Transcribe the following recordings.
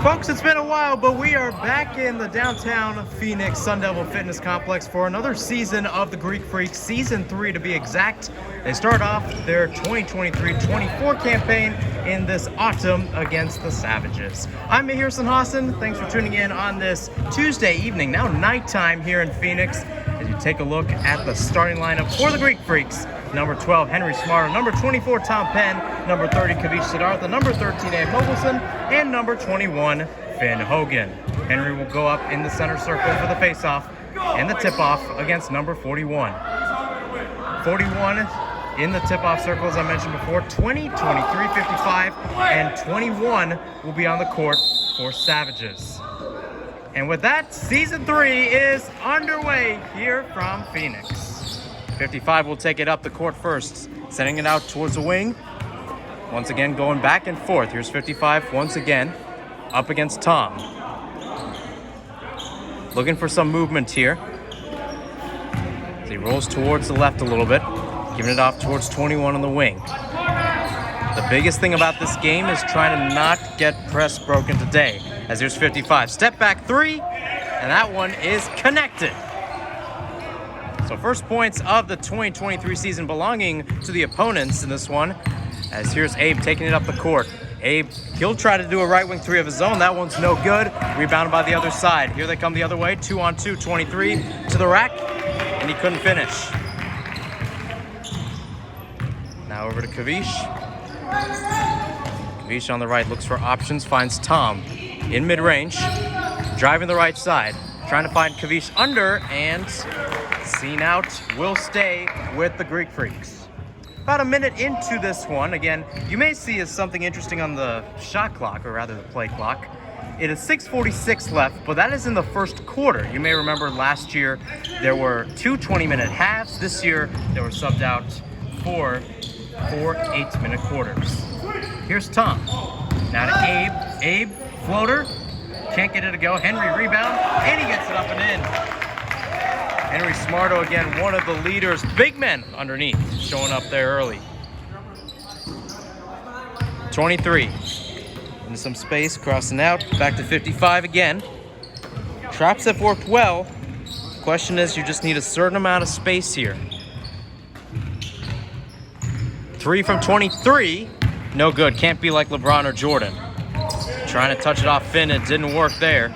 Folks, it's been a while, but we are back in the downtown Phoenix Sun Devil Fitness Complex for another season of the Greek Freaks, Season 3 to be exact. They start off their 2023-24 campaign in this autumn against the Savages. I'm Mahir Hassan. Thanks for tuning in on this Tuesday evening, now nighttime here in Phoenix, as you take a look at the starting lineup for the Greek Freaks. Number 12, Henry Smardo. Number 24, Tom Penn. Number 30, Kavish Siddhartha. Number 13, Abe Mogelson. And number 21, Finn Hogan. Henry will go up in the center circle for the face-off and the tip-off against number 41. 41 in the tip-off circle, as I mentioned before. 20, 23, 55, and 21 will be on the court for Savages. And with that, Season 3 is underway here from Phoenix. 55 will take it up the court first, sending it out towards the wing. Once again, going back and forth. Here's 55 once again, up against Tom. Looking for some movement here. As he rolls towards the left a little bit, giving it off towards 21 on the wing. The biggest thing about this game is trying to not get press broken today. As here's 55. Step back three, and that one is connected. So first points of the 2023 season belonging to the opponents in this one. As here's Abe taking it up the court. Abe, he'll try to do a right wing three of his own. That one's no good. Rebounded by the other side. Here they come the other way. 2-on-2, 23 to the rack. And he couldn't finish. Now over to Kavish. Kavish on the right looks for options. Finds Tom in mid-range. Driving the right side. Trying to find Kavish under, and seen out will stay with the Greek Freaks. About a minute into this one, again, you may see something interesting on the shot clock, or rather the play clock. It is 6:46 left, but that is in the first quarter. You may remember last year there were two 20-minute halves. This year they were subbed out for 4 8-minute quarters. Here's Tom. Now to Abe. Abe, floater. Can't get it to go. Henry rebound, and he gets it up and in. Henry Smardo, again, one of the leaders. Big men underneath, showing up there early. 23. Into some space, crossing out. Back to 55 again. Traps have worked well. Question is, you just need a certain amount of space here. 3 from 23. No good. Can't be like LeBron or Jordan. Trying to touch it off Finn, it didn't work there.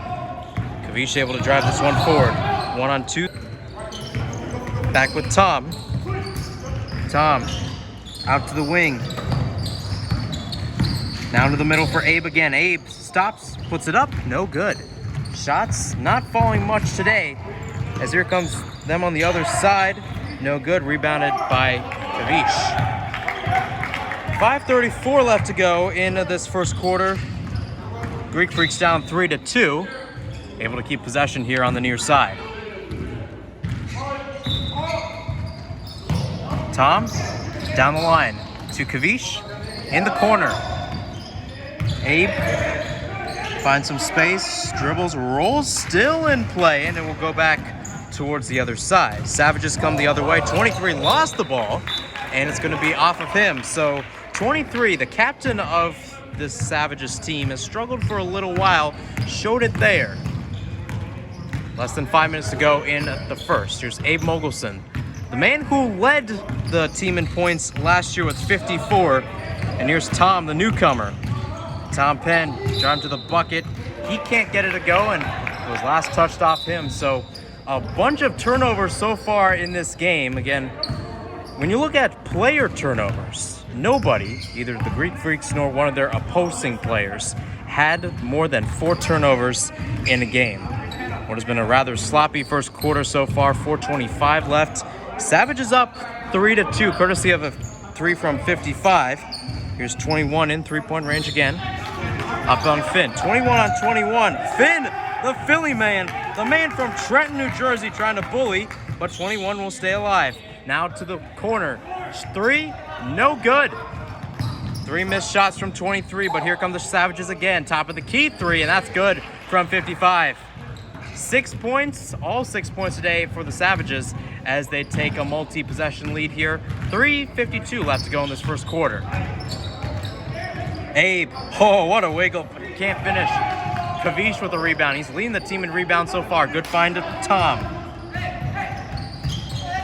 Kavish able to drive this one forward. 1-on-2. Back with Tom. Tom out to the wing. Now to the middle for Abe again. Abe stops, puts it up, no good. Shots not falling much today. As here comes them on the other side. No good, rebounded by Kavish. 5:34 left to go in this first quarter. Greek Freaks down 3-2, able to keep possession here on the near side. Tom, down the line to Kavish, in the corner. Abe finds some space, dribbles, rolls, still in play, and it will go back towards the other side. Savages come the other way. 23 lost the ball, and it's going to be off of him. So 23, the captain of this Savages team, has struggled for a little while, showed it there. Less than 5 minutes to go in the first. Here's Abe Mogelson, the man who led the team in points last year with 54. And here's Tom, the newcomer. Tom Penn, driving to the bucket. He can't get it to go, and it was last touched off him. So a bunch of turnovers so far in this game. Again, when you look at player turnovers, nobody, either the Greek Freaks nor one of their opposing players, had more than 4 turnovers in a game. What has been a rather sloppy first quarter so far. 4:25 left. Savages up 3-2, courtesy of a 3 from 55. Here's 21 in three-point range again. Up on Finn. 21-on-21. Finn, the Philly man, the man from Trenton, New Jersey, trying to bully, but 21 will stay alive. Now to the corner. 3, no good. 3 missed shots from 23, but here come the Savages again. Top of the key 3, and that's good from 55. 6 points, all 6 points today for the Savages as they take a multi-possession lead here. 3:52 left to go in this first quarter. Abe, oh, what a wiggle, but he can't finish. Kavish with a rebound. He's leading the team in rebounds so far. Good find to Tom.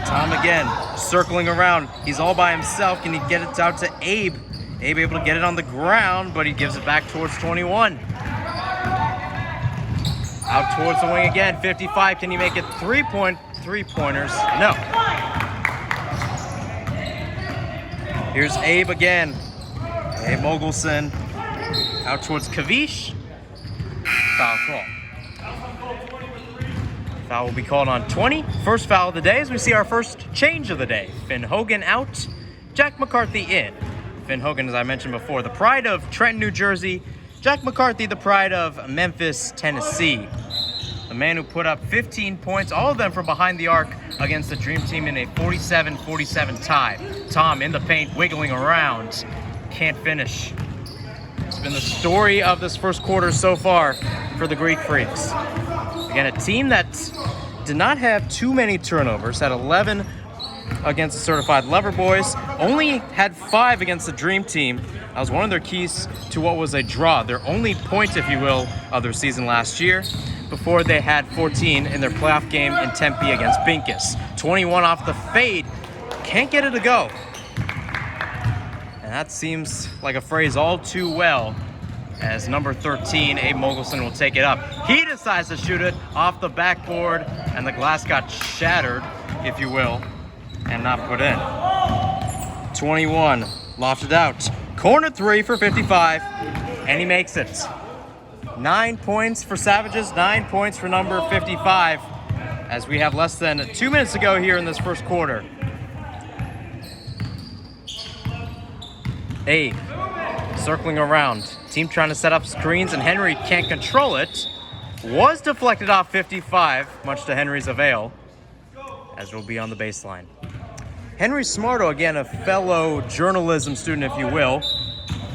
Tom again, circling around. He's all by himself. Can he get it out to Abe? Abe able to get it on the ground, but he gives it back towards 21. Out towards the wing again, 55. Can he make it three-pointers? No. Here's Abe again. Abe Mogelson. Out towards Kavish. Foul call. Foul will be called on 20. First foul of the day as we see our first change of the day. Finn Hogan out, Jack McCarthy in. Finn Hogan, as I mentioned before, the pride of Trenton, New Jersey. Jack McCarthy, the pride of Memphis, Tennessee. The man who put up 15 points, all of them from behind the arc against the Dream Team in a 47-47 tie. Tom in the paint, wiggling around. Can't finish. It's been the story of this first quarter so far for the Greek Freaks. Again, a team that did not have too many turnovers, had 11 against the Certified Lover Boys, only had 5 against the Dream Team. That was one of their keys to what was a draw, their only point, if you will, of their season last year, before they had 14 in their playoff game in Tempe against Pincus. 21 off the fade, can't get it to go. And that seems like a phrase all too well, as number 13, Abe Mogelson, will take it up. He decides to shoot it off the backboard, and the glass got shattered, if you will, and not put in. 21, lofted out. Corner 3 for 55, and he makes it. 9 points for Savages, 9 points for number 55, as we have less than 2 minutes to go here in this first quarter. Abe circling around. Team trying to set up screens, and Henry can't control it. Was deflected off 55, much to Henry's avail, as it will be on the baseline. Henry Smardo, again, a fellow journalism student, if you will,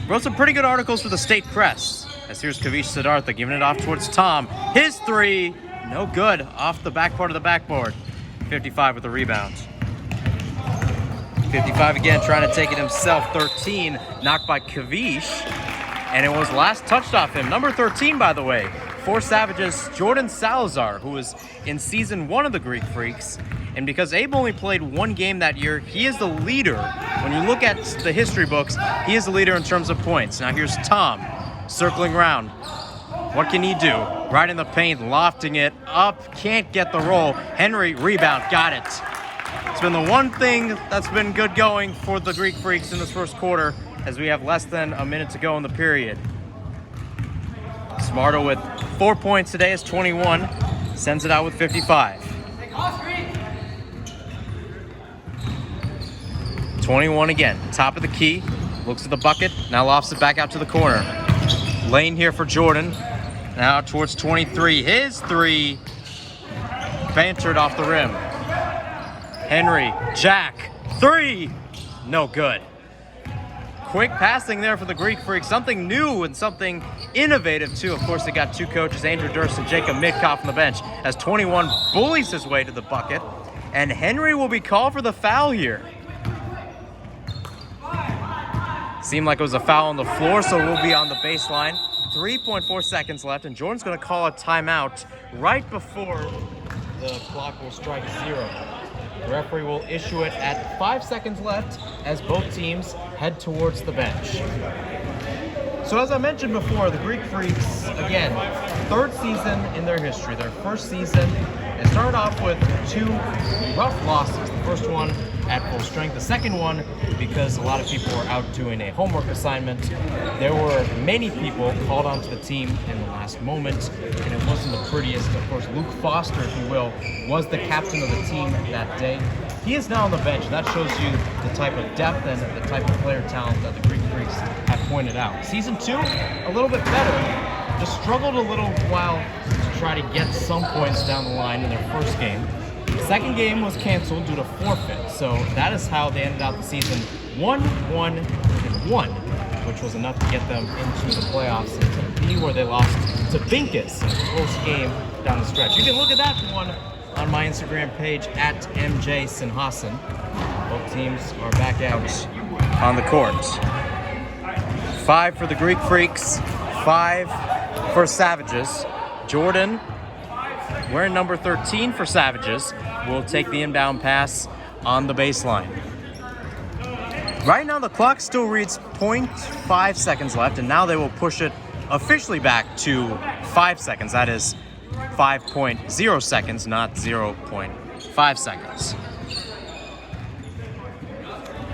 wrote some pretty good articles for the State Press. As here's Kavish Siddhartha giving it off towards Tom. His three, no good, off the back part of the backboard. 55 with the rebound. 55 again, trying to take it himself. 13, knocked by Kavish. And it was last touched off him. Number 13, by the way, for Savages, Jordan Salazar, who was in season 1 of the Greek Freaks. And because Abe only played 1 game that year, he is the leader. When you look at the history books, he is the leader in terms of points. Now here's Tom, circling around. What can he do? Right in the paint, lofting it up, can't get the roll. Henry, rebound, got it. It's been the one thing that's been good going for the Greek Freaks in this first quarter, as we have less than a minute to go in the period. Smardo with 4 points today is 21, sends it out with 55. 21 again, top of the key, looks at the bucket, now lofts it back out to the corner. Lane here for Jordan, now towards 23, his three, bantered off the rim. Henry, Jack, three, no good. Quick passing there for the Greek Freaks, something new and something innovative too. Of course, they got 2 coaches, Andrew Durst and Jacob Midkoff on the bench, as 21 bullies his way to the bucket, and Henry will be called for the foul here. Seemed like it was a foul on the floor, so we'll be on the baseline. 3.4 seconds left, and Jordan's going to call a timeout right before the clock will strike 0. The referee will issue it at 5 seconds left as both teams head towards the bench. So as I mentioned before, the Greek Freaks, again, 3rd season in their history. Their first season, it started off with 2 rough losses. The first one at full strength. The second one, because a lot of people were out doing a homework assignment, there were many people called onto the team in the last moment, and it wasn't the prettiest. Of course, Luke Foster, if you will, was the captain of the team that day. He is now on the bench, and that shows you the type of depth and the type of player talent that the Greek Freaks have pointed out. Season 2, a little bit better. Just struggled a little while to try to get some points down the line in their first game. Second game was canceled due to forfeit, so that is how they ended out the season 1-1-1, which was enough to get them into the playoffs in Tempe, where they lost to Pincus in a close game down the stretch. You can look at that one on my Instagram page at MJ Sinhasan. Both teams are back out on the court. 5 for the Greek Freaks, 5 for Savages. Jordan, wearing number 13 for Savages, will take the inbound pass on the baseline. Right now, the clock still reads 0.5 seconds left, and now they will push it officially back to 5 seconds. That is 5.0 seconds, not 0.5 seconds.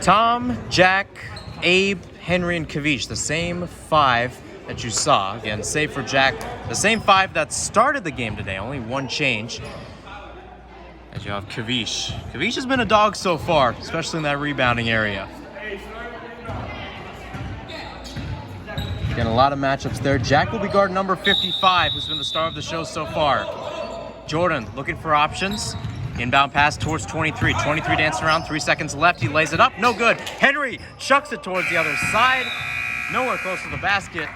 Tom, Jack, Abe, Henry, and Kavish, the same 5 that you saw. Again, save for Jack, the same 5 that started the game today, only one change. As you have Kavish. Kavish has been a dog so far, especially in that rebounding area. Again, a lot of matchups there. Jack will be guarding number 55, who's been the star of the show so far. Jordan looking for options. Inbound pass towards 23. 23 dancing around, 3 seconds left. He lays it up, no good. Henry chucks it towards the other side. Nowhere close to the basket.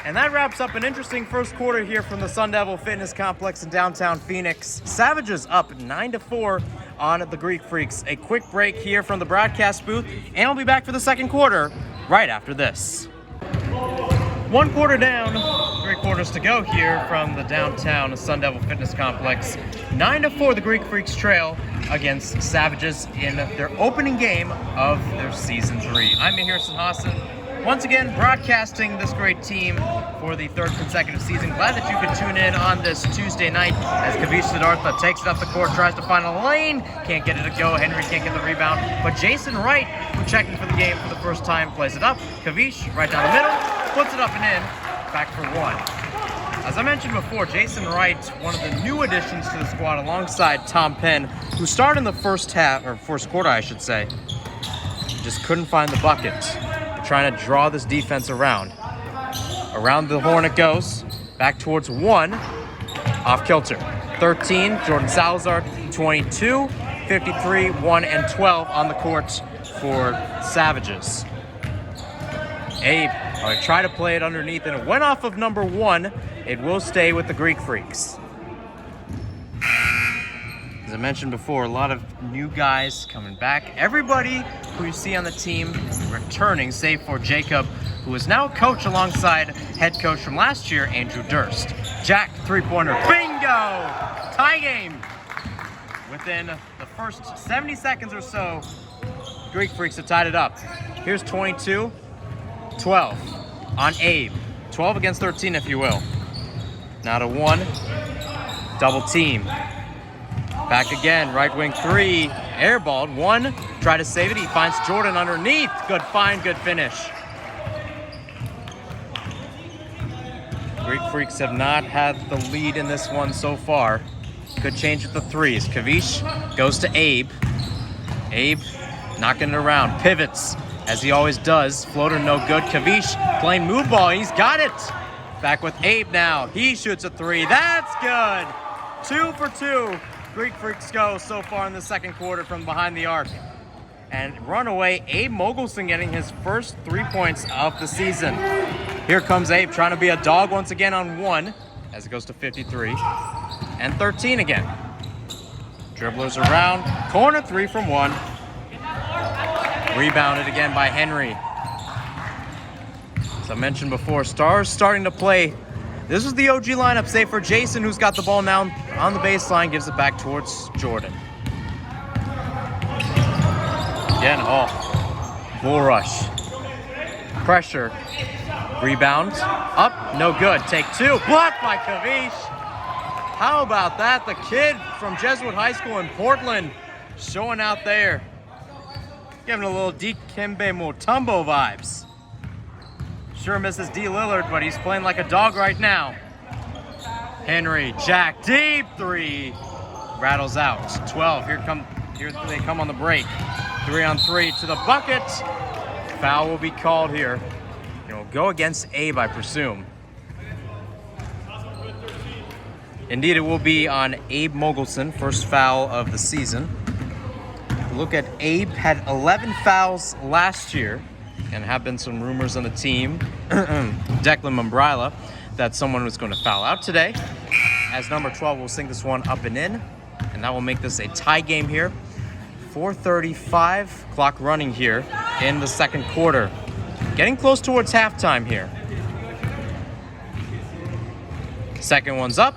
And that wraps up an interesting first quarter here from the Sun Devil Fitness Complex in downtown Phoenix. Savages up 9-4 on the Greek Freaks. A quick break here from the broadcast booth, and we'll be back for the second quarter right after this. 1 quarter down, 3 quarters to go here from the downtown Sun Devil Fitness Complex. 9-4 the Greek Freaks trail against Savages in their opening game of their Season 3. I'm Mihir Sinhasan, once again broadcasting this great team for the 3rd consecutive season. Glad that you could tune in on this Tuesday night as Kavish Siddhartha takes it up the court, tries to find a lane, can't get it to go. Henry can't get the rebound, but Jason Wright, who checked in for the game for the first time, plays it up. Kavish right down the middle, puts it up and in, back for 1. As I mentioned before, Jason Wright, one of the new additions to the squad alongside Tom Penn, who started in the first quarter, I should say. Just couldn't find the bucket. They're trying to draw this defense around. Around the horn it goes, back towards 1, off kilter. 13, Jordan Salazar, 22, 53, 1, and 12 on the court for Savages. Abe, try to play it underneath, and it went off of number 1. It will stay with the Greek Freaks. As I mentioned before, a lot of new guys coming back. Everybody who you see on the team returning, save for Jacob, who is now coach alongside head coach from last year, Andrew Durst. Jack, 3-pointer, bingo! Tie game! Within the first 70 seconds or so, Greek Freaks have tied it up. Here's 22, 12 on Abe. 12 against 13, if you will. Now to 1, double team. Back again, right wing 3, airballed. 1, try to save it. He finds Jordan underneath. Good find, good finish. Greek Freaks have not had the lead in this one so far. Could change with the 3s. Kavish goes to Abe. Abe knocking it around, pivots as he always does. Floater no good. Kavish playing move ball. He's got it. Back with Abe now. He shoots a 3. That's good. 2 for 2. Greek Freaks go so far in the second quarter from behind the arc. And runaway Abe Mogelson getting his first 3 points of the season. Here comes Abe trying to be a dog once again on 1 as it goes to 53. And 13 again. Dribblers around. Corner 3 from 1. Rebounded again by Henry. As I mentioned before, Stars starting to play. This is the OG lineup, save for Jason, who's got the ball now on the baseline, gives it back towards Jordan. Again, bull rush. Pressure. Rebound. Up, no good. Take 2. Blocked by Kavish. How about that? The kid from Jesuit High School in Portland showing out there. Giving a little Dikembe Mutombo vibes. Sure misses D. Lillard, but he's playing like a dog right now. Henry, Jack, deep 3. Rattles out. 12, here they come on the break. 3 on 3 to the bucket. Foul will be called here. It will go against Abe, I presume. Indeed, it will be on Abe Mogelson, first foul of the season. Look at Abe, had 11 fouls last year, and have been some rumors on the team, Declan Mambrila, that someone was going to foul out today. As number 12 will sink this one up and in, and that will make this a tie game here. 4:35 clock running here in the second quarter. Getting close towards halftime here. Second one's up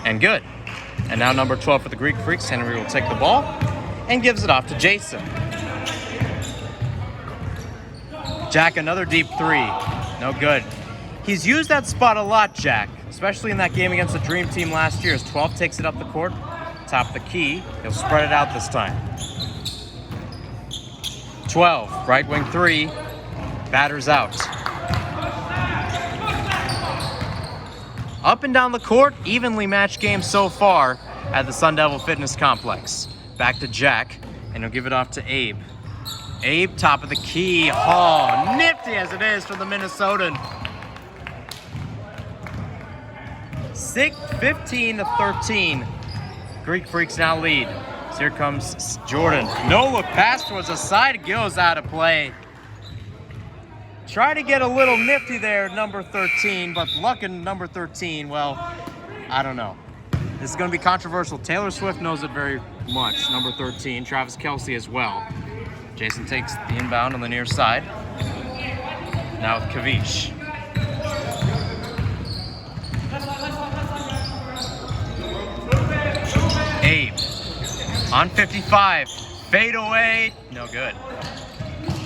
and good. And now number 12 for the Greek Freaks, Henry will take the ball and gives it off to Jason. Jack, another deep three. No good. He's used that spot a lot, Jack, especially in that game against the Dream Team last year as 12 takes it up the court, top of the key. He'll spread it out this time. 12, right wing three, batters out. Up and down the court, evenly matched game so far at the Sun Devil Fitness Complex. Back to Jack, and he'll give it off to Abe. Abe, top of the key. Oh, nifty as it is from the Minnesotan. 15-13. Greek Freaks now lead. So here comes Jordan. No look pass towards the side. It goes out of play. Try to get a little nifty there, number 13, but luck in number 13, well, I don't know. This is going to be controversial. Taylor Swift knows it very much, number 13. Travis Kelce as well. Jason takes the inbound on the near side. Now with Kavish. Abe on 55. Fade away. No good.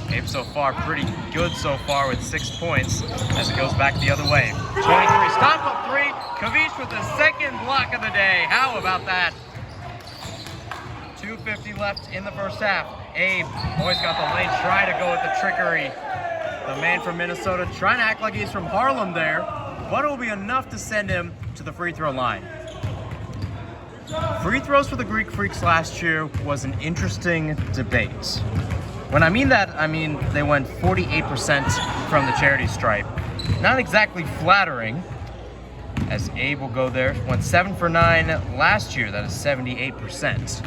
Abe so far pretty good so far with 6 points as it goes back the other way. 23, stop up three. Kavish with the second block of the day. How about that? 2:50 left in the first half. Abe always got the lane, try to go with the trickery. The man from Minnesota trying to act like he's from Harlem there, but it will be enough to send him to the free throw line. Free throws for the Greek Freaks last year was an interesting debate. When I mean that, I mean they went 48% from the charity stripe. Not exactly flattering, as Abe will go there. Went 7 for 9 last year, that is 78%.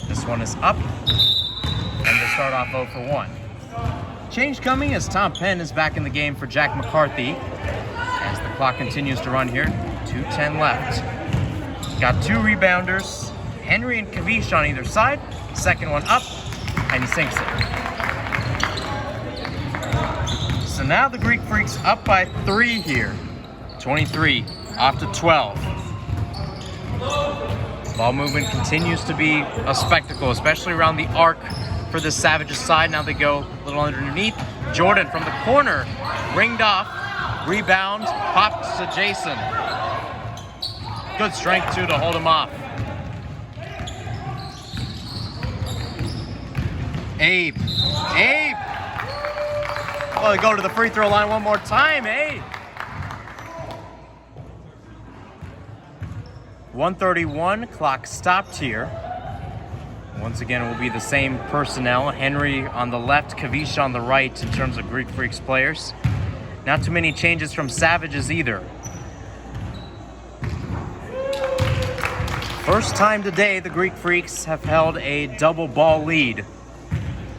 This one is up, and they start off 0 for 1. Change coming as Tom Penn is back in the game for Jack McCarthy. As the clock continues to run here, 2:10 left. Got 2 rebounders, Henry and Kavish on either side. Second one up, and he sinks it. So now the Greek Freaks up by 3 here. 23 off to 12. Ball movement continues to be a spectacle, especially around the arc for the Savages side. Now they go a little underneath. Jordan from the corner, ringed off. Rebound, pops to Jason. Good strength too to hold him off. Abe. Oh, they go to the free throw line one more time, Abe. 1:31, clock stopped here. Once again, it will be the same personnel. Henry on the left, Kavish on the right in terms of Greek Freaks players. Not too many changes from Savages either. First time today, the Greek Freaks have held a double ball lead.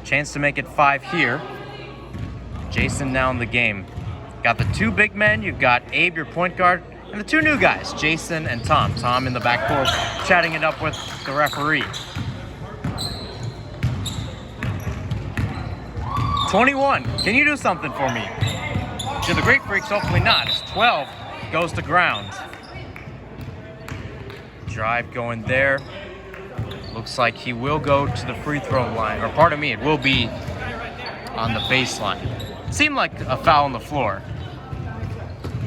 Chance to make it 5 here. Jason now in the game. Got the 2 big men. You've got Abe, your point guard, and the 2 new guys, Jason and Tom. Tom in the backcourt, chatting it up with the referee. 21, can you do something for me? To the Greek Freaks, hopefully not. 12 goes to ground. Drive going there. Looks like he will go to the free throw line, or pardon me, it will be on the baseline. Seemed like a foul on the floor.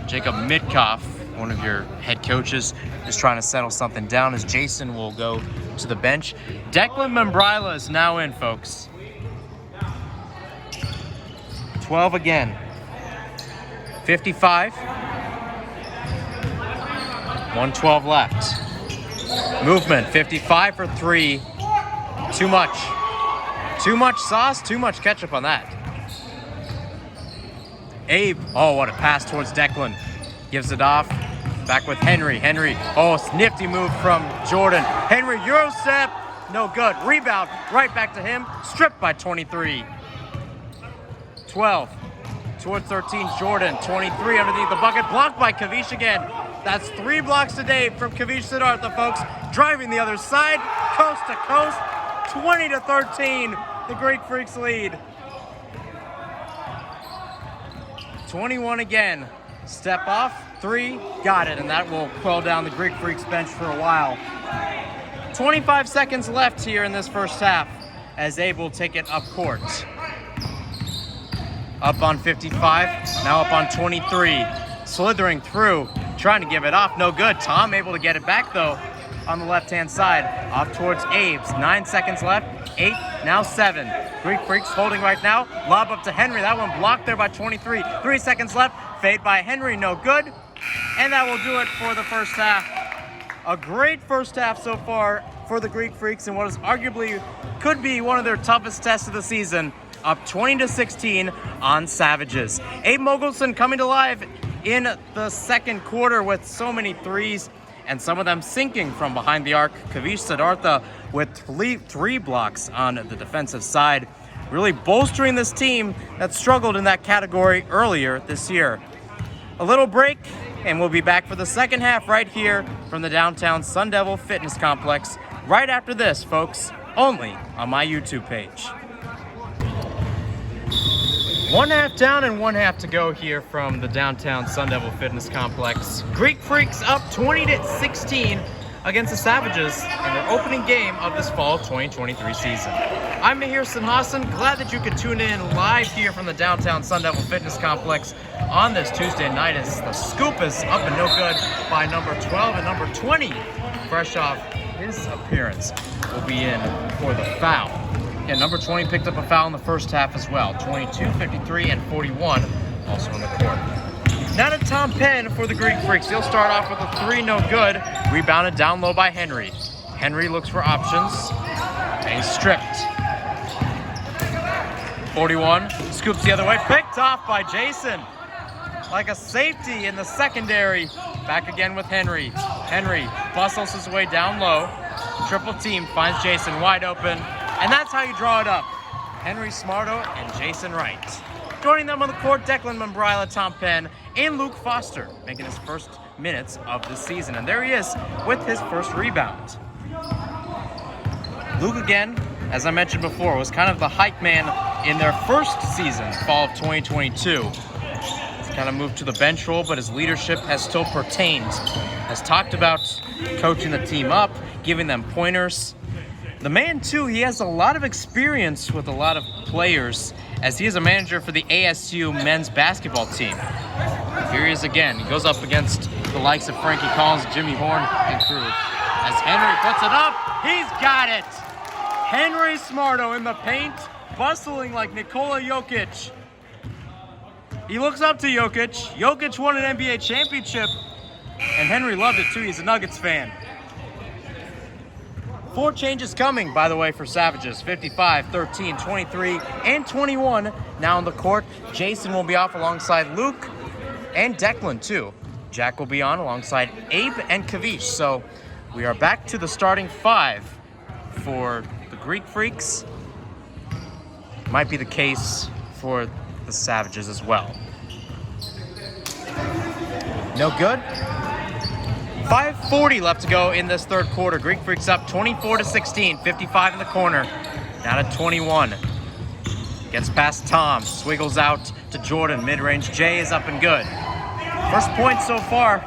Jacob Mitkoff, one of your head coaches, is trying to settle something down as Jason will go to the bench. Declan Membrila is now in, folks. 12 again. 55. 112 left. Movement, 55 for 3. Too much. Too much sauce, too much ketchup on that. Abe, oh, what a pass towards Declan. Gives it off. Back with Henry. Henry, oh, nifty move from Jordan. Henry, Euro step, no good. Rebound, right back to him. Stripped by 23. 12 towards 13, Jordan. 23 underneath the bucket. Blocked by Kavish again. That's 3 blocks today from Kavish Siddhartha, folks. Driving the other side, coast to coast. 20-13, the Greek Freaks lead. 21 again. Step off. Three, got it, and that will quell down the Greek Freaks bench for a while. 25 seconds left here in this first half as Abe will take it up court. Up on 55, now up on 23. Slithering through, trying to give it off, no good. Tom able to get it back though on the left-hand side. Off towards Abe's, 9 seconds left, 8, now 7. Greek Freaks holding right now, lob up to Henry. That one blocked there by 23. 3 seconds left, fade by Henry, no good. And that will do it for the first half. A great first half so far for the Greek Freaks in what is arguably could be one of their toughest tests of the season. Up 20-16 on Savages. Abe Mogelson coming to life in the second quarter with so many threes and some of them sinking from behind the arc. Kavish Siddhartha with three blocks on the defensive side, really bolstering this team that struggled in that category earlier this year. A little break, and we'll be back for the second half right here from the downtown Sun Devil Fitness Complex right after this, folks, only on my YouTube page. 1 half down and 1 half to go here from the downtown Sun Devil Fitness Complex. Greek Freaks up 20-16 against the Savages in their opening game of this fall 2023 season. I'm Mahir Sinhasan, glad that you could tune in live here from the downtown Sun Devil Fitness Complex on this Tuesday night as the scoop is up and no good by number 12 and number 20, fresh off his appearance, will be in for the foul. Yeah, number 20 picked up a foul in the first half as well. 22, 53, and 41 also on the court. Now to Tom Penn for the Greek Freaks. He'll start off with a 3, no good. Rebounded down low by Henry. Henry looks for options, and he's stripped. 41, scoops the other way, picked off by Jason. Like a safety in the secondary. Back again with Henry. Henry bustles his way down low. Triple team, finds Jason wide open. And that's how you draw it up. Henry Smardo and Jason Wright. Joining them on the court, Declan Mambrila, Tom Penn, and Luke Foster, making his first minutes of the season. And there he is with his first rebound. Luke, again, as I mentioned before, was kind of the hype man in their first season, fall of 2022. He's kind of moved to the bench role, but his leadership has still pertained. Has talked about coaching the team up, giving them pointers. The man, too, he has a lot of experience with a lot of players as he is a manager for the ASU men's basketball team. Here he is again. He goes up against the likes of Frankie Collins, Jimmy Horn, and crew. As Henry puts it up, he's got it! Henry Smardo in the paint, bustling like Nikola Jokic. He looks up to Jokic. Jokic won an NBA championship, and Henry loved it, too. He's a Nuggets fan. 4 changes coming, by the way, for Savages. 55, 13, 23, and 21 now on the court. Jason will be off alongside Luke and Declan, too. Jack will be on alongside Abe and Kavish. So we are back to the starting 5 for the Greek Freaks. Might be the case for the Savages as well. No good. 5:40 left to go in this third quarter. Greek Freaks up 24-16, 55 in the corner. Down to 21. Gets past Tom, swiggles out to Jordan. Mid-range Jay is up and good. First point so far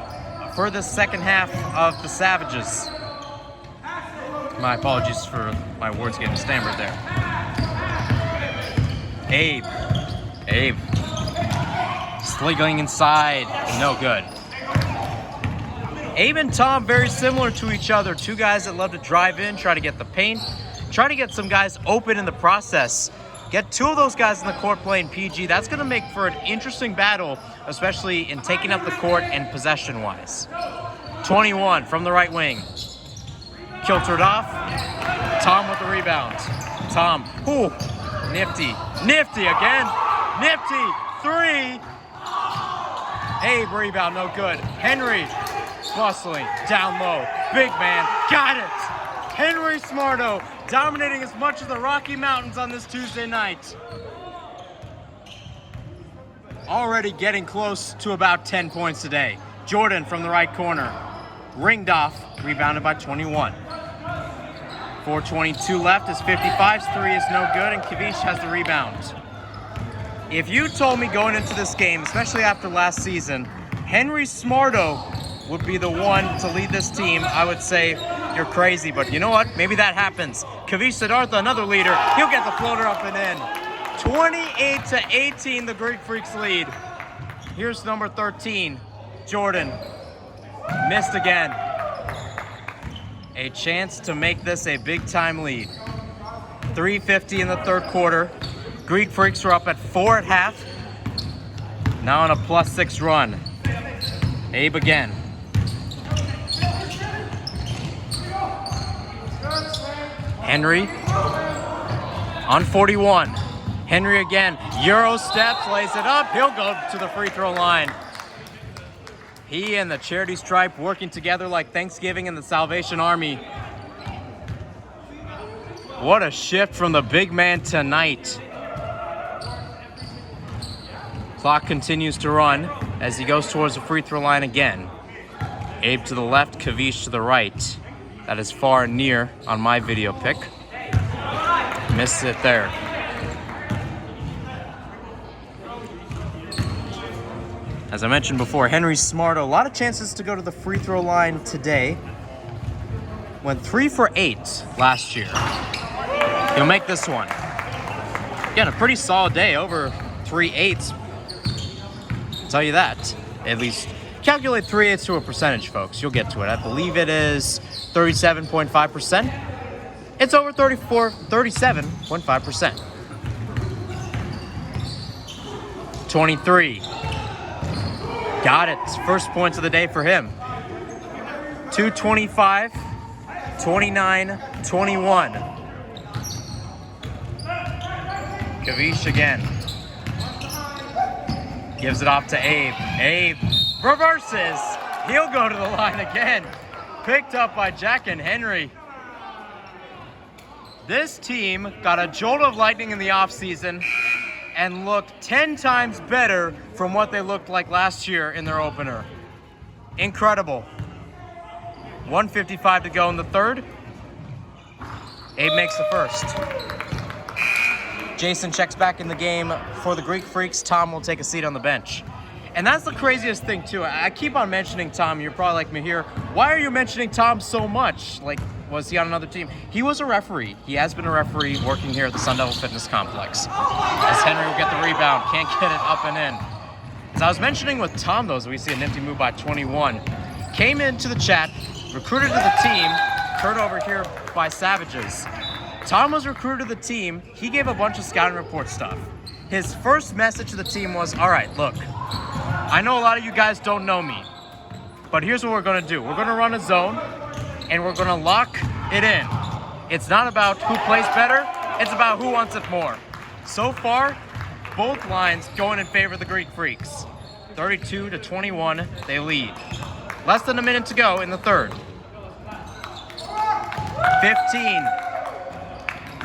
for the second half of the Savages. My apologies for my words getting stammered there. Abe. Sliggling inside, no good. Abe and Tom, very similar to each other. 2 guys that love to drive in, try to get the paint, try to get some guys open in the process. Get 2 of those guys in the court playing PG. That's going to make for an interesting battle, especially in taking up the court and possession-wise. 21 from the right wing. Kiltered off. Tom with the rebound. Tom, ooh, nifty again. Nifty, 3. Abe rebound, no good. Henry bustling, down low, big man, got it! Henry Smardo dominating as much of the Rocky Mountains on this Tuesday night. Already getting close to about 10 points today. Jordan from the right corner, ringed off, rebounded by 21. 4:22 left as 55's 3 is no good, and Kavish has the rebound. If you told me going into this game, especially after last season, Henry Smardo would be the one to lead this team, I would say you're crazy. But you know what? Maybe that happens. Kavish Siddhartha, another leader. He'll get the floater up and in. 28-18, the Greek Freaks lead. Here's number 13, Jordan. Missed again. A chance to make this a big-time lead. 3:50 in the third quarter. Greek Freaks are up at 4 at half. Now on a +6 run. Abe again. Henry on 41. Henry again. Euro steps, lays it up. He'll go to the free throw line. He and the charity stripe working together like Thanksgiving and the Salvation Army. What a shift from the big man tonight. Clock continues to run as he goes towards the free throw line again. Abe to the left, Kavish to the right. That is far and near on my video pick. Misses it there. As I mentioned before, Henry Smardo, a lot of chances to go to the free throw line today. Went 3 for 8 last year. He'll make this one. Again, a pretty solid day, over 3/8. I'll tell you that. At least calculate 3/8 to a percentage, folks. You'll get to it. I believe it is 37.5%. It's over 37.5%. 23. Got it. First points of the day for him. 2:25, 29, 21. Kavish again. Gives it off to Abe. Abe reverses. He'll go to the line again. Picked up by Jack and Henry. This team got a jolt of lightning in the offseason and looked 10 times better from what they looked like last year in their opener. Incredible. 1:55 to go in the third. Abe makes the first. Jason checks back in the game for the Greek Freaks. Tom will take a seat on the bench. And that's the craziest thing, too. I keep on mentioning Tom. You're probably like me here. Why are you mentioning Tom so much? Like, was he on another team? He was a referee. He has been a referee working here at the Sun Devil Fitness Complex. As Henry will get the rebound. Can't get it up and in. As I was mentioning with Tom, though, as we see a nifty move by 21. Came into the chat, recruited to the team, turned over here by Savages. Tom was recruited to the team. He gave a bunch of scouting report stuff. His first message to the team was, all right, look, I know a lot of you guys don't know me, but here's what we're going to do. We're going to run a zone, and we're going to lock it in. It's not about who plays better. It's about who wants it more. So far, both lines going in favor of the Greek Freaks. 32-21, they lead. Less than a minute to go in the third. 15.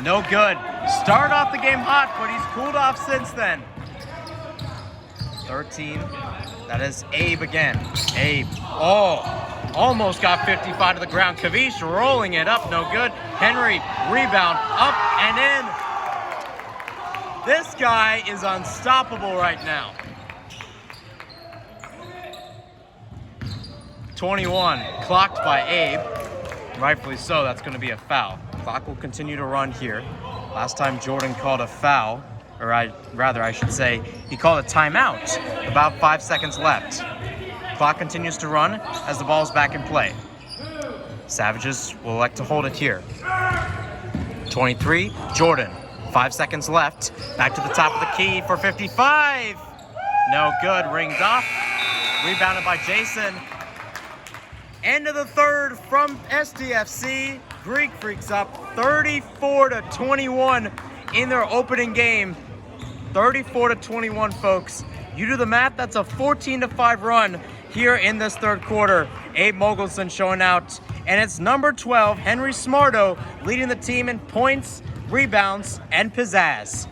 No good. Started off the game hot, but he's cooled off since then. 13. That is Abe again. Abe. Oh, almost got 55 to the ground. Kavish rolling it up. No good. Henry, rebound, up and in. This guy is unstoppable right now. 21. Clocked by Abe. Rightfully so. That's going to be a foul. Clock will continue to run here. Last time Jordan called a foul, or I should say, he called a timeout. About 5 seconds left. Clock continues to run as the ball is back in play. Savages will elect to hold it here. 23, Jordan. 5 seconds left. Back to the top of the key for 55. No good. Ringed off. Rebounded by Jason. End of the third from SDFC. Greek Freaks up 34-21 in their opening game. 34-21, folks. You do the math, that's a 14-5 run here in this third quarter. Abe Mogelson showing out. And it's number 12, Henry Smardo, leading the team in points, rebounds, and pizzazz.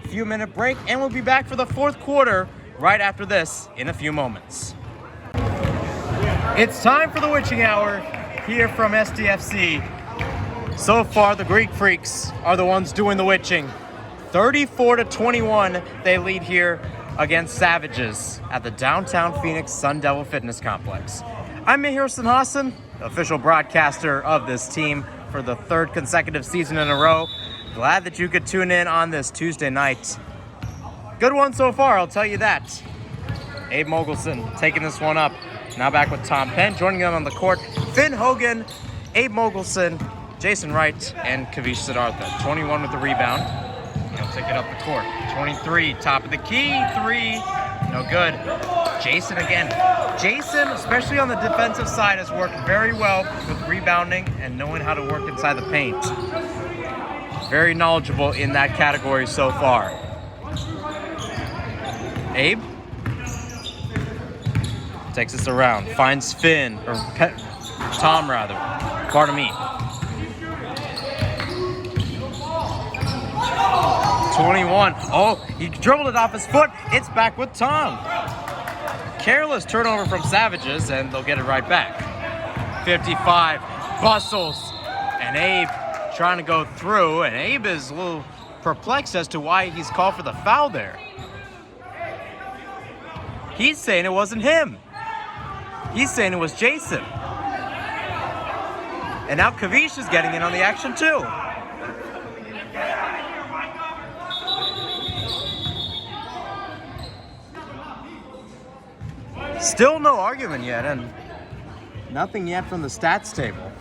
Few-minute break, and we'll be back for the fourth quarter right after this in a few moments. It's time for the witching hour here from SDFC. So far, the Greek Freaks are the ones doing the witching. 34-21, they lead here. against Savages at the downtown Phoenix Sun Devil Fitness Complex. I'm Harrison Hassan, official broadcaster of this team for the third consecutive season in a row. Glad that you could tune in on this Tuesday night. Good one so far, I'll tell you that. Abe Mogelson taking this one up. Now back with Tom Penn. Joining them on the court, Finn Hogan, Abe Mogelson, Jason Wright, and Kavish Siddhartha. 21 with the rebound. He'll take it up the court. 23, top of the key, 3. No good. Jason again. Jason, especially on the defensive side, has worked very well with rebounding and knowing how to work inside the paint. Very knowledgeable in that category so far. Abe takes us around, finds Finn, or Tom rather. Pardon me. 21. Oh, he dribbled it off his foot. It's back with Tom. Careless turnover from Savages, and they'll get it right back. 55. Bustles. And Abe trying to go through, and Abe is a little perplexed as to why he's called for the foul there. He's saying it wasn't him. He's saying it was Jason. And now Kavish is getting in on the action too. Still no argument yet, and nothing yet from the stats table.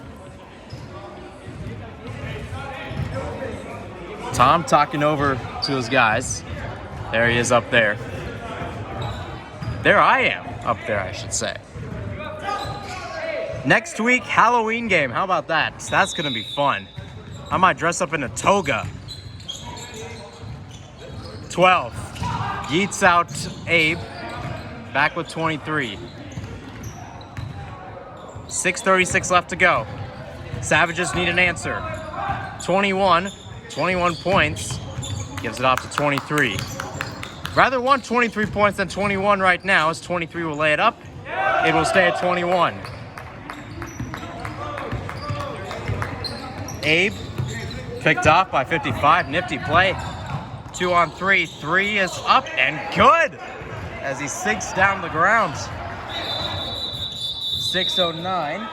Tom talking over to his guys. There he is up there. There I am up there, I should say. Next week, Halloween game. How about that? That's going to be fun. I might dress up in a toga. 12. Yeets out Abe. Back with 23. 6:36 left to go. Savages need an answer. 21 points. Gives it off to 23. Rather want 23 points than 21 right now, as 23 will lay it up. It will stay at 21. Abe picked off by 55. Nifty play. 2 on 3. 3 is up and good as he sinks down the ground. 6:09.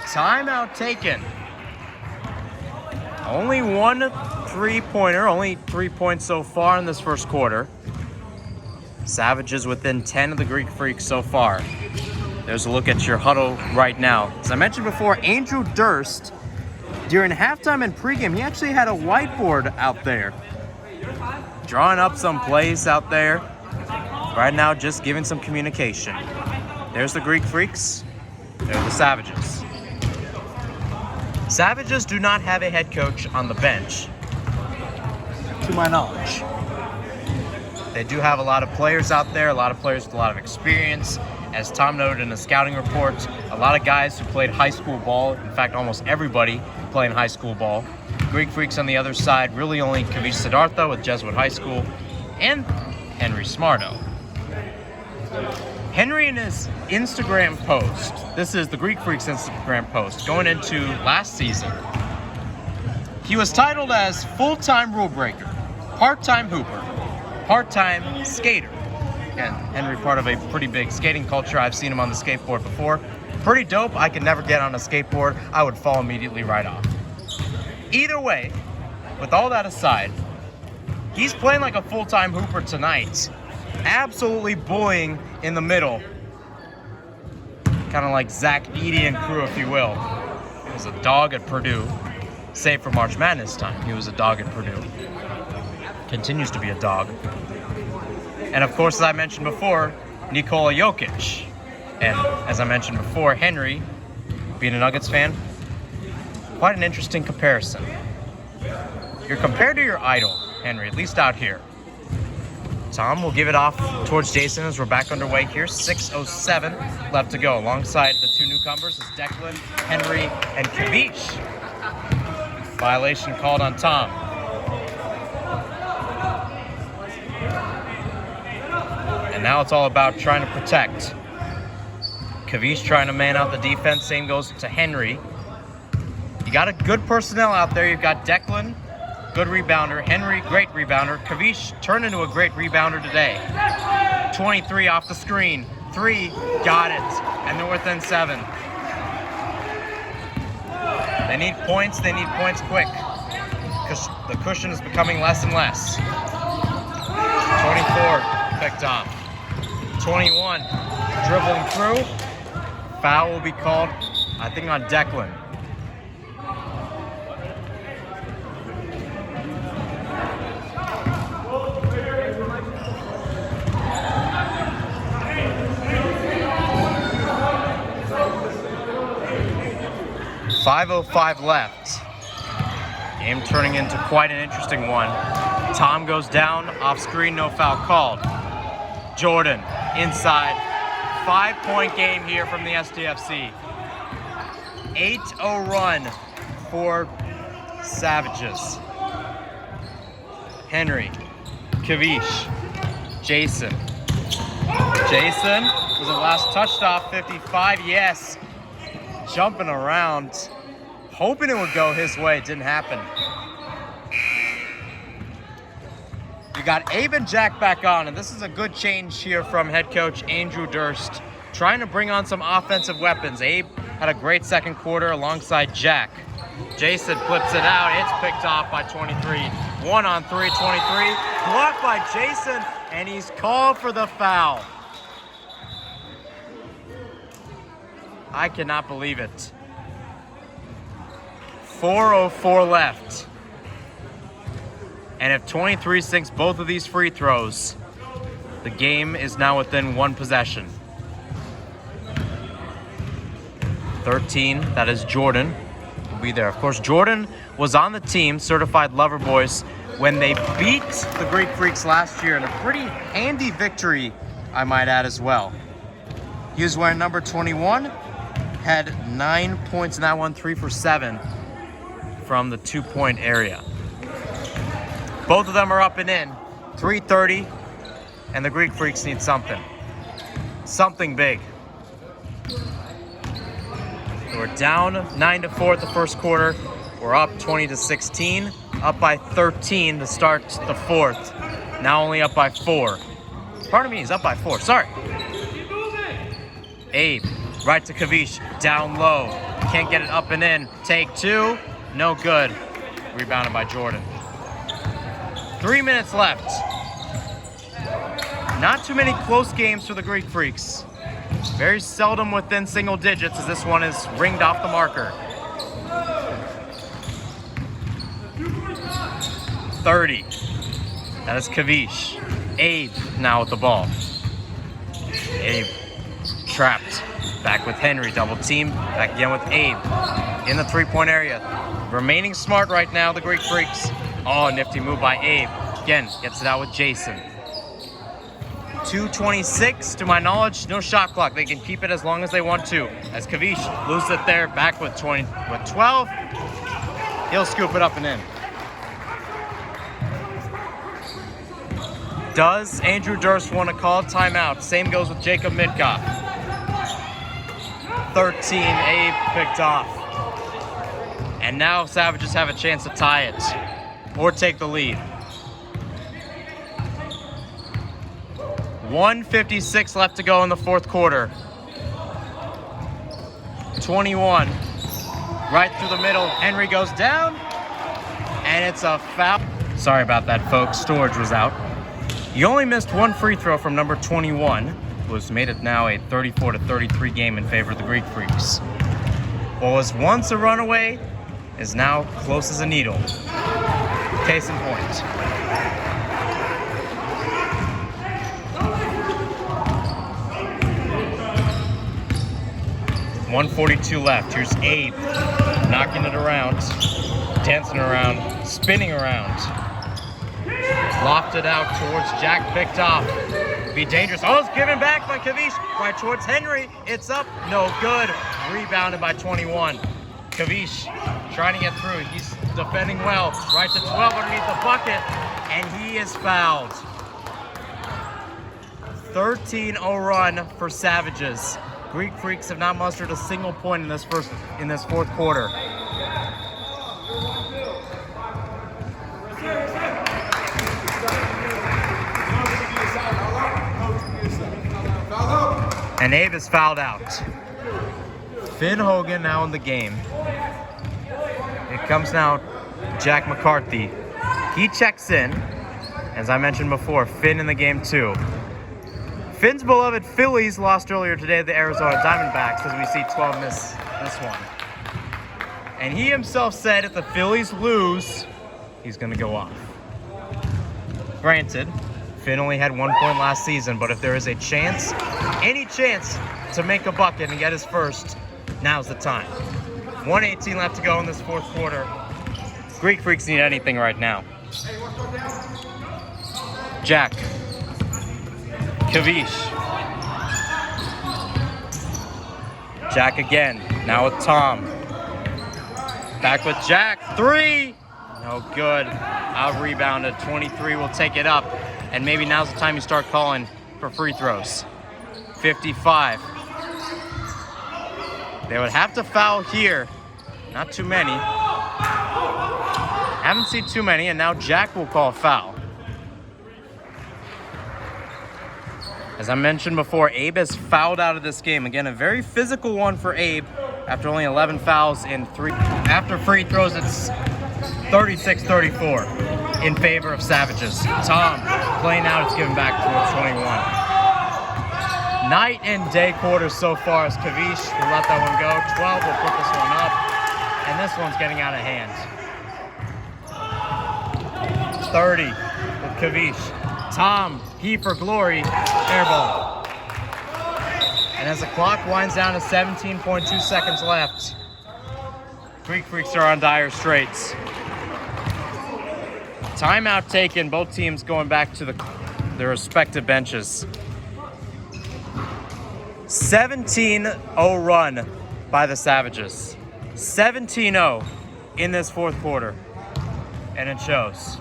Timeout taken. Only one three-pointer. Only 3 points so far in this first quarter. Savages within 10 of the Greek Freaks so far. There's a look at your huddle right now. As I mentioned before, Andrew Durst, during halftime and pregame, he actually had a whiteboard out there, drawing up some plays out there. Right now, just giving some communication. There's the Greek Freaks. There's the Savages. Savages do not have a head coach on the bench, to my knowledge. They do have a lot of players out there, a lot of players with a lot of experience. As Tom noted in the scouting report, a lot of guys who played high school ball. In fact, almost everybody playing high school ball. Greek Freaks on the other side, really only Kavish Siddhartha with Jesuit High School, and Henry Smardo. Henry in his Instagram post, this is the Greek Freaks Instagram post, going into last season, he was titled as full-time rule breaker, part-time hooper, part-time skater. And Henry, part of a pretty big skating culture. I've seen him on the skateboard before. Pretty dope. I could never get on a skateboard. I would fall immediately right off. Either way, with all that aside, he's playing like a full-time hooper tonight. Absolutely bullying in the middle. Kind of like Zach Edey and crew, if you will. He was a dog at Purdue. Save for March Madness time, he was a dog at Purdue. Continues to be a dog. And of course, as I mentioned before, Nikola Jokic. And as I mentioned before, Henry, being a Nuggets fan, quite an interesting comparison. You're compared to your idol, Henry, at least out here. Tom will give it off towards Jason as we're back underway here. 6:07 left to go. Alongside the two newcomers is Declan, Henry, and Kavish. Violation called on Tom. And now it's all about trying to protect. Kavish trying to man out the defense. Same goes to Henry. You got a good personnel out there. You've got Declan, good rebounder. Henry, great rebounder. Kavish turned into a great rebounder today. 23 off the screen. 3, got it. And they're within 7. They need points quick. The cushion is becoming less and less. 24, picked off. 21, dribbling through. Foul will be called, I think, on Declan. .505 left. Game turning into quite an interesting one. Tom goes down, off screen, no foul called. Jordan, inside. 5-point game here from the SDFC. 8-0 run for Savages. Henry, Kavish, Jason. Jason was the last touched off, 55, yes. Jumping around, hoping it would go his way. It didn't happen. We got Abe and Jack back on, and this is a good change here from head coach Andrew Durst, trying to bring on some offensive weapons. Abe had a great second quarter alongside Jack. Jason flips it out. It's picked off by 23. 1-on-3, 23. Blocked by Jason, and he's called for the foul. I cannot believe it. 4:04 left. And if 23 sinks both of these free throws, the game is now within 1 possession. 13, that is Jordan, will be there. Of course, Jordan was on the team, certified lover boys, when they beat the Greek Freaks last year in a pretty handy victory, I might add as well. He was wearing number 21. Had 9 points in that one, 3 for 7 from the 2-point area. Both of them are up and in. 3:30, and the Greek Freaks need something. Something big. So we're down 9-4 at the first quarter. We're up 20-16, up by 13 to start the fourth. Now only up by 4. Pardon me, he's up by 4, sorry. Abe. Right to Kavish, down low. Can't get it up and in. Take 2, no good. Rebounded by Jordan. 3 minutes left. Not too many close games for the Greek Freaks. Very seldom within single digits, as this one is ringed off the marker. 30. That is Kavish. Abe now with the ball. Abe trapped. Back with Henry, double team. Back again with Abe in the 3-point area. Remaining smart right now, the Greek Freaks. Oh, nifty move by Abe. Again, gets it out with Jason. 2:26, to my knowledge, no shot clock. They can keep it as long as they want to. As Kavish loses it there, back with 12. He'll scoop it up and in. Does Andrew Durst want to call a timeout? Same goes with Jacob Midkoff. 13, Abe picked off. And now Savages have a chance to tie it or take the lead. 1:56 left to go in the fourth quarter. 21, right through the middle. Henry goes down, and it's a foul. Sorry about that, folks. Storage was out. You only missed 1 free throw from number 21. Was made it now a 34-33 game in favor of the Greek Freaks. What was once a runaway is now close as a needle. Case in point. .142 left. Here's Abe knocking it around, dancing around, spinning around. Lofted out towards Jack, picked off. Be dangerous. Oh, it's given back by Kavish. Right towards Henry. It's up. No good. Rebounded by 21. Kavish trying to get through. He's defending well. Right to 12 underneath the bucket. And he is fouled. 13-0 run for Savages. Greek Freaks have not mustered a single point in this fourth quarter. And Abe is fouled out. Finn Hogan now in the game. It comes now Jack McCarthy. He checks in. As I mentioned before, Finn in the game too. Finn's beloved Phillies lost earlier today to the Arizona Diamondbacks, as we see 12 miss this one. And he himself said if the Phillies lose, he's going to go off. Granted, Finn only had 1 point last season, but if there is a chance, any chance to make a bucket and get his first, now's the time. 1:18 left to go in this fourth quarter. Greek Freaks need anything right now. Jack. Kavish. Jack again. Now with Tom. Back with Jack. 3. No good. Out rebounded. 23 will take it up. And maybe now's the time you start calling for free throws. 55. They would have to foul here. Not too many. Haven't seen too many, and now Jack will call a foul. As I mentioned before, Abe has fouled out of this game. Again, a very physical one for Abe after only 11 fouls in 3. After free throws, it's 36-34 in favor of Savages. Tom playing out, it's given back towards 21. Night and day quarters so far as Kavish will let that one go. 12 will put this one up, and this one's getting out of hand. 30 with Kavish. Tom, he for glory, air ball. And as the clock winds down to 17.2 seconds left, Greek Freaks are on dire straits. Timeout taken, both teams going back to their respective benches. 17-0 run by the Savages. 17-0 in this fourth quarter, and it shows.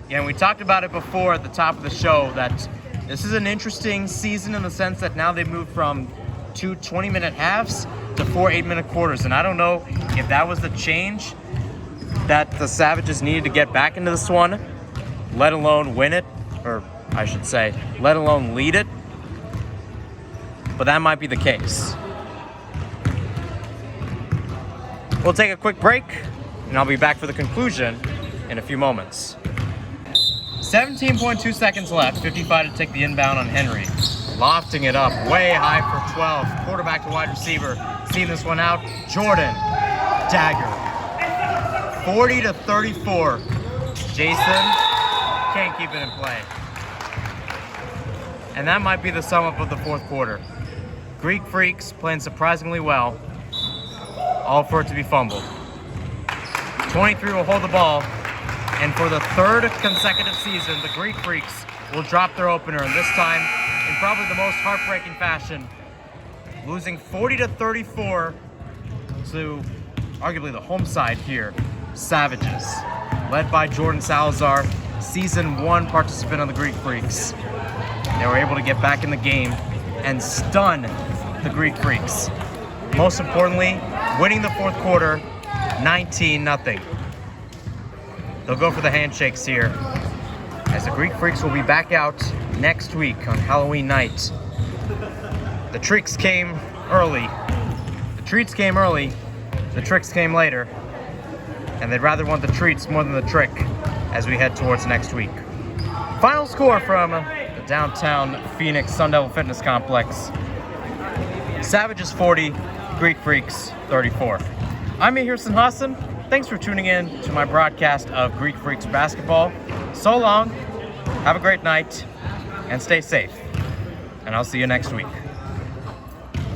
And we talked about it before at the top of the show that this is an interesting season in the sense that now they moved from 2 20-minute halves to 4 8-minute quarters. And I don't know if that was the change that the Savages needed to get back into this one, let alone win it, or I should say, let alone lead it. But that might be the case. We'll take a quick break, and I'll be back for the conclusion in a few moments. 17.2 seconds left, 55 to take the inbound on Henry. Lofting it up, way high for 12. Quarterback to wide receiver, seeing this one out. Jordan, dagger. 40-34. Jason can't keep it in play. And that might be the sum up of the fourth quarter. Greek Freaks playing surprisingly well, all for it to be fumbled. 23 will hold the ball. And for the third consecutive season, the Greek Freaks will drop their opener, and this time in probably the most heartbreaking fashion, losing 40-34 to arguably the home side here, Savages, led by Jordan Salazar, Season 1 participant on the Greek Freaks. They were able to get back in the game and stun the Greek Freaks. Most importantly, winning the fourth quarter, 19-0. They'll go for the handshakes here, as the Greek Freaks will be back out next week on Halloween night. The tricks came early. The treats came early. The tricks came later. And they'd rather want the treats more than the trick as we head towards next week. Final score from the downtown Phoenix Sun Devil Fitness Complex. Savages 40, Greek Freaks 34. I'm Ahirson Hassan. Thanks for tuning in to my broadcast of Greek Freaks basketball. So long, have a great night, and stay safe. And I'll see you next week.